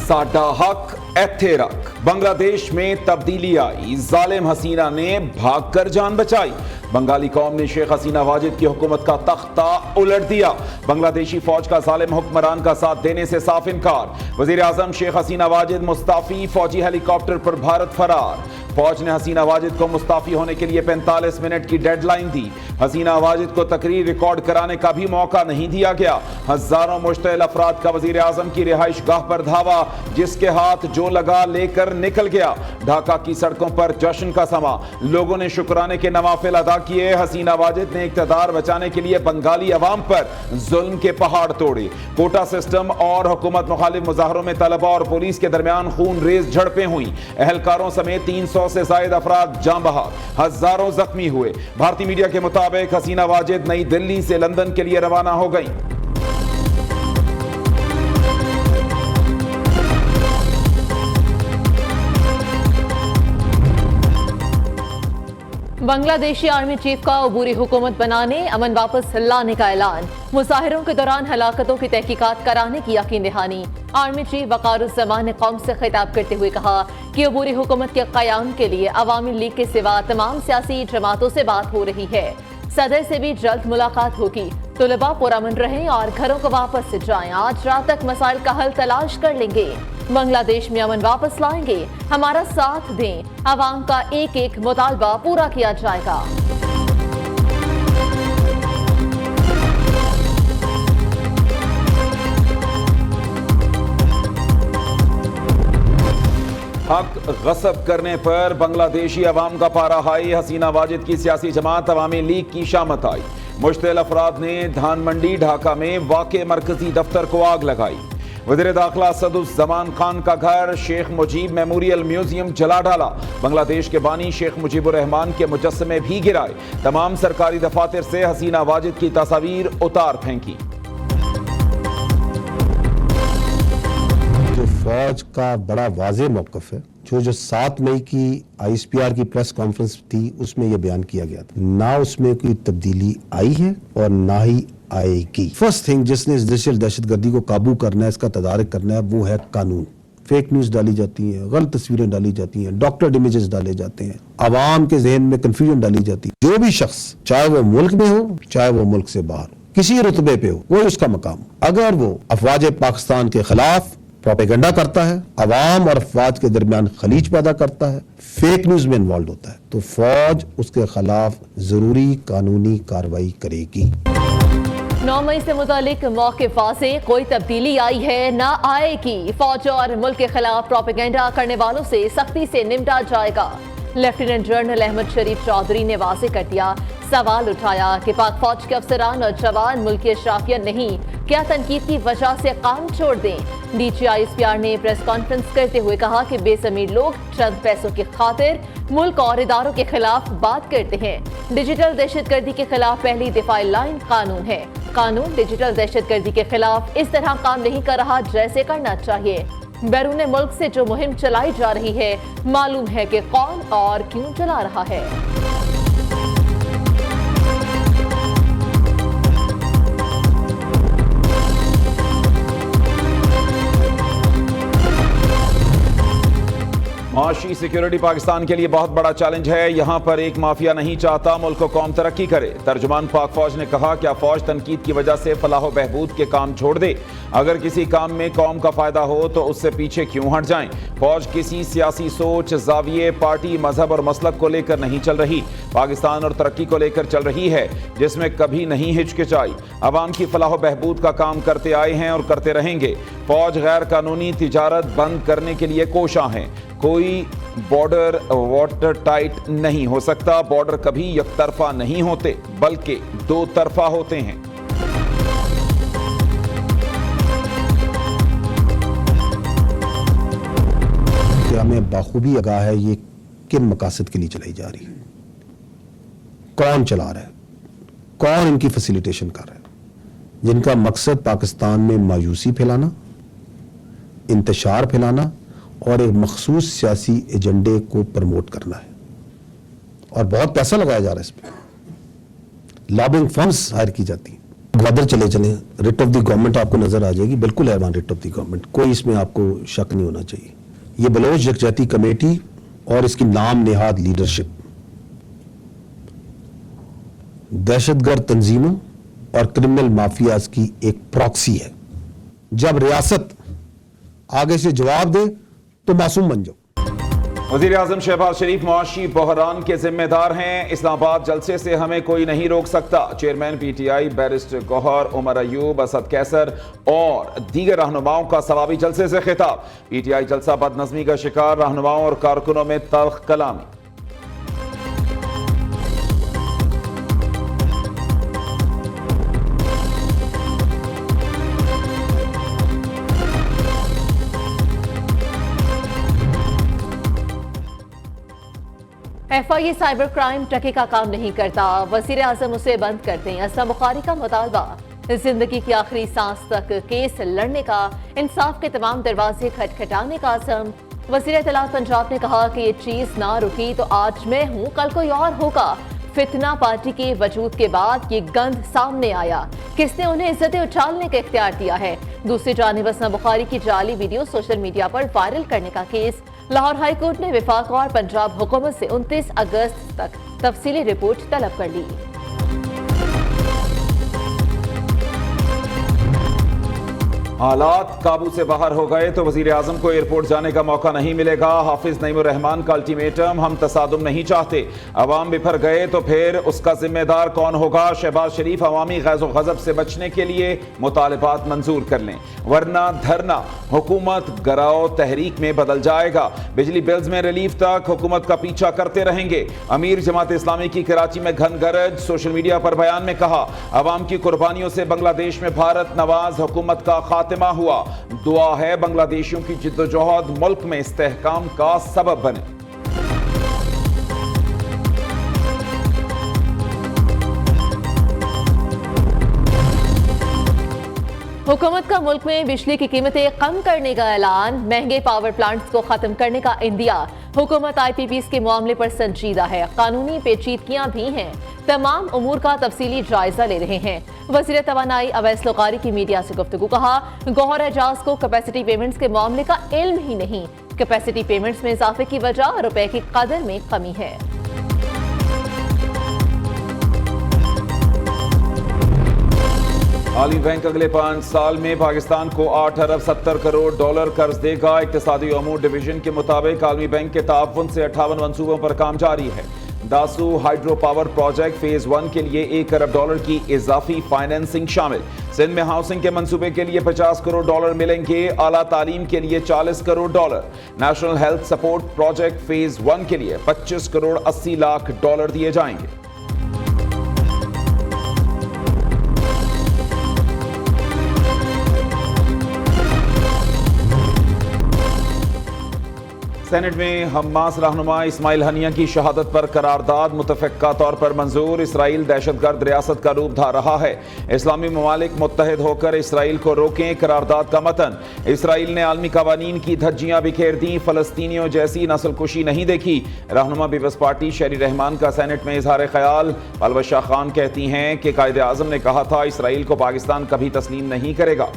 साडा हक एथे रख। बांग्लादेश में तब्दीली आई, जालिम हसीना ने भागकर जान बचाई। बंगाली कौम ने शेख हसीना वाजिद की हुकूमत का तख्ता उलट दिया। बांग्लादेशी फौज का जालिम हुक्मरान का साथ देने से साफ इनकार। वजीर आजम शेख हसीना वाजिद मुस्ताफी, फौजी हेलीकॉप्टर पर भारत फरार। फौज ने हसीना वाजिद को मुस्ताफी होने के लिए 45 मिनट की डेडलाइन दी। हसीना वाजिद को तकरीर रिकॉर्ड कराने का भी मौका नहीं दिया गया। हजारों मुश्तइल अफराद का वजीर आजम की रिहाइश गाह पर धावा, जिसके हाथ जो लगा लेकर निकल गया। ढाका की सड़कों पर जश्न का समा, लोगों ने शुक्राने के नवाफिल अदा किए। हसीना वाजिद ने इक़्तिदार बचाने के लिए बंगाली अवाम पर जुल्म के पहाड़ तोड़े। कोटा सिस्टम और हुकूमत मुखालिफ मुजाहरों में तलबा और पुलिस के दरमियान खून रेज झड़पें हुई। एहलकारों समेत 300 से जायद अफराद जान बहक, हजारों जख्मी हुए। भारतीय मीडिया के मुताबिक हसीना वाजिद नई दिल्ली से लंदन के लिए रवाना हो गई। बांग्लादेशी आर्मी चीफ का अबूरी हुकूमत बनाने, अमन वापस लाने का ऐलान। मुजाहिरों के दौरान हलाकतों की तहकीकात कराने की यकीन दहानी। आर्मी चीफ वकारुज़्ज़मान ने कौम से खिताब करते हुए कहा कि अबूरी हुकूमत के क़याम के लिए अवामी लीग के सिवा तमाम सियासी जमातों से बात हो रही है। सदर से भी जल्द मुलाकात होगी। तुलबा पुरअमन रहें और घरों को वापस जाएं। आज रात तक मसाइल का हल तलाश कर लेंगे। बांग्लादेश में अमन वापस लाएंगे, हमारा साथ दें। अवाम का एक एक मुतालबा पूरा किया जाएगा। हक गसब करने पर बांग्लादेशी अवाम का पारा हाई। हसीना वाजिद की सियासी जमात अवामी लीग की शामत आई। मुश्तइल अफराद ने धान मंडी ढाका में वाक़े मरकजी दफ्तर को आग लगाई। वज़ीर दाखिला असदुज़्ज़मान खान का घर शेख मुजीब मेमोरियल म्यूजियम जला डाला। बांग्लादेश के बानी शेख मुजीबुर रहमान के मुजस्समे भी गिराए। तमाम सरकारी दफातर से हसीना वाजिद की तस्वीर उतार फेंकी। जो फौज का बड़ा वाज़ेह मौक़िफ़ है, जो 7 मई की ISPR की प्रेस कॉन्फ्रेंस थी, उसमें यह बयान किया गया था, ना उसमें कोई तब्दीली आई है और ना ही आएगी। फर्स्ट थिंग, जिसने इस डिजिटल दहशतगर्दी को काबू करना है, इसका तदारक करना है, वो है कानून। फेक न्यूज़ डाली जाती हैं, गलत तस्वीरें डाली जाती हैं, डॉक्टर्ड इमेजेस डाले जाते हैं, आवाम के जहन में कंफ्यूजन डाली जाती है। जो भी शख्स, चाहे वो मुल्क में हो चाहे वो मुल्क से बाहर, किसी रुतबे पे हो, कोई उसका मकाम, अगर वो अफवाज पाकिस्तान के खिलाफ प्रोपेगेंडा करता है, अवाम और अफवाज के दरमियान खलीज पैदा करता है, फेक न्यूज में इन्वॉल्व होता है, तो फौज उसके खिलाफ जरूरी कानूनी कार्रवाई करेगी। 9 मई से मुतालिक मौक़िफ़ वाज़ेह, कोई तब्दीली आई है ना आएगी। फौज और मुल्क के खिलाफ प्रोपेगेंडा करने वालों से सख्ती से निपटा जाएगा। लेफ्टिनेंट जनरल अहमद शरीफ चौधरी ने वाज़ेह कर दिया, सवाल उठाया कि पाक फौज के अफसरान और जवान मुल्क की अशराफिया नहीं, क्या तनकीद की वजह से काम छोड़ दें। DG ISPR ने प्रेस कॉन्फ्रेंस करते हुए कहा कि बेज़मीर लोग चंद पैसों की खातिर मुल्क और इदारों के खिलाफ बात करते हैं। डिजिटल दहशतगर्दी के खिलाफ पहली दिफाई लाइन कानून है। कानून डिजिटल दहशतगर्दी के खिलाफ इस तरह काम नहीं कर रहा जैसे करना चाहिए। बैरून मुल्क से जो मुहिम चलाई जा रही है, मालूम है कि कौन और क्यों चला रहा है। माशी सिक्योरिटी पाकिस्तान के लिए बहुत बड़ा चैलेंज है। यहाँ पर एक माफिया नहीं चाहता मुल्क को कौम तरक्की करे। तर्जुमान पाक फौज ने कहा, क्या फौज तनकीद की वजह से फलाह बहबूद के काम छोड़ दे? अगर किसी काम में कौम का फायदा हो तो उससे पीछे क्यों हट जाएं? फौज किसी सियासी सोच, जाविये, पार्टी, मजहब और मसलक को लेकर नहीं चल रही, पाकिस्तान और तरक्की को लेकर चल रही है, जिसमें कभी नहीं हिचकिचाई। अवाम की फलाह बहबूद का काम करते आए हैं और करते रहेंगे। फौज गैर कानूनी तिजारत बंद करने के लिए कोशां है। कोई बॉर्डर वाटर टाइट नहीं हो सकता। बॉर्डर कभी यकतरफा नहीं होते, बल्कि दो तरफा होते हैं। हमें बाखूबी आगाह है ये किन मकासद के लिए चलाई जा रही है, कौन चला रहा है, कौन इनकी फैसिलिटेशन कर रहा है, जिनका मकसद पाकिस्तान में मायूसी फैलाना, इंतशार फैलाना और एक मखसूस सियासी एजेंडे को प्रमोट करना है। और बहुत पैसा लगाया जा रहा है इस पर, लॉबिंग फर्म्स हायर की जाती हैं। ग्वादर चले चलें, रिट ऑफ द गवर्नमेंट आपको नजर आ जाएगी, बिल्कुल है वहां रिट ऑफ द गवर्नमेंट, कोई इसमें आपको शक नहीं होना चाहिए। ये बलोच यकजहती कमेटी और इसकी नाम नेहाद लीडरशिप दहशतगर्द तंजीमों और क्रिमिनल माफियाज की एक प्रॉक्सी है। जब रियासत आगे से जवाब दे तो मासूम बन जाओ। वज़ीर आज़म शहबाज शरीफ मुआशी बहरान के जिम्मेदार हैं, इस्लामाबाद जलसे से हमें कोई नहीं रोक सकता। Chairman PTI barrister Gohar, Omar Ayub, Asad Qaiser और दीगर रहनुमाओं का सवाबी जलसे से खिताब। पीटीआई जलसा बदनज़मी का शिकार, रहनुमाओं और कारकुनों में तल्ख कलामी। FIA साइबर क्राइम टके का काम नहीं करता, वज़ीर आज़म उसे बंद कर दें, असलम बुखारी का मुतालबा। जिंदगी की आखिरी सांस तक केस लड़ने का, इंसाफ के तमाम दरवाजे खटखटाने का अज़म। वज़ीर इत्तलात पंजाब ने कहा कि ये चीज ना रुकी तो आज मैं हूँ, कल कोई और होगा। फितना पार्टी के वजूद के बाद ये गंद सामने आया, किसने उन्हें इज्जतें उछालने का इख्तियार दिया है। दूसरी जानिब असलम बुखारी की जाली वीडियो सोशल मीडिया पर वायरल करने का केस। लाहौर हाई कोर्ट ने वफाक और पंजाब हुकूमत से 29 अगस्त तक तफसीली रिपोर्ट तलब कर ली। हालात काबू से बाहर हो गए तो वजीर आजम को एयरपोर्ट जाने का मौका नहीं मिलेगा। हाफिज नईमुर रहमान का अल्टीमेटम, हम तसादुम नहीं चाहते। अवाम बिफर गए तो फिर उसका जिम्मेदार कौन होगा। शहबाज शरीफ अवामी गैज़ो गज़ब से बचने के लिए मुतालबात मंजूर कर लें, वरना धरना हुकूमत गराओ तहरीक में बदल जाएगा। बिजली बिल्स में रिलीफ तक हुकूमत का पीछा करते रहेंगे। अमीर जमात इस्लामी की कराची में घन गरज, सोशल मीडिया पर बयान में कहा, अवाम की कुर्बानियों से बांग्लादेश में भारत नवाज हुकूमत का खात्मा हुआ। दुआ है बांग्लादेशियों की जिद्दोजहद मुल्क में इस्तेहकाम का सबब बने। हुकूमत का मुल्क में बिजली की कीमतें कम करने का ऐलान, महंगे पावर प्लांट्स को खत्म करने का इंदिया। हुकूमत IPPs के मामले पर संजीदा है, कानूनी पेचीदगियां भी हैं, तमाम उमूर का तफसीली जायजा ले रहे हैं। वज़ीर तवानाई अवैस लुग़ारी की मीडिया से गुफ्तगू, कहा गौहर एजाज को कैपेसिटी पेमेंट्स के मामले का इल्म ही नहीं। कैपेसिटी पेमेंट्स में इजाफे की वजह रुपए की कदर में कमी है। आलमी बैंक अगले 5 साल में पाकिस्तान को 8 अरब 70 करोड़ डॉलर कर्ज देगा। इक्तिसादी अमूर डिवीजन के मुताबिक आलमी बैंक के ताउन से 58 मंसूबों पर काम जारी है। Dasu hydro power project phase 1 के लिए 1 अरब डॉलर की इजाफी फाइनेंसिंग शामिल। सिंध में हाउसिंग के मंसूबे के लिए 50 करोड़ डॉलर मिलेंगे। आला तालीम के लिए 40 crore dollar. National health support project phase 1 के लिए 25 करोड़ 80 लाख डॉलर दिए जाएंगे। सेनेट में हमास रहनुमा इस्माइल हनिया की शहादत पर करारदाद मुतफ़क्का तौर पर मंजूर। इसराइल दहशतगर्द रियासत का रूप धा रहा है, इस्लामी ममालिक मुत्तहिद होकर इसराइल को रोकें। करारदाद का मतन, इसराइल ने आलमी कवानीन की धज्जियां बिखेर दी, फलस्तीनियों जैसी नस्लकुशी नहीं देखी। रहनुमा पीपल्स पार्टी शहरी रहमान का सेनेट में इजहार ख्याल। अलबशा खान कहती हैं कि कायदे आज़म ने कहा था इसराइल को पाकिस्तान कभी तस्लीम नहीं करेगा।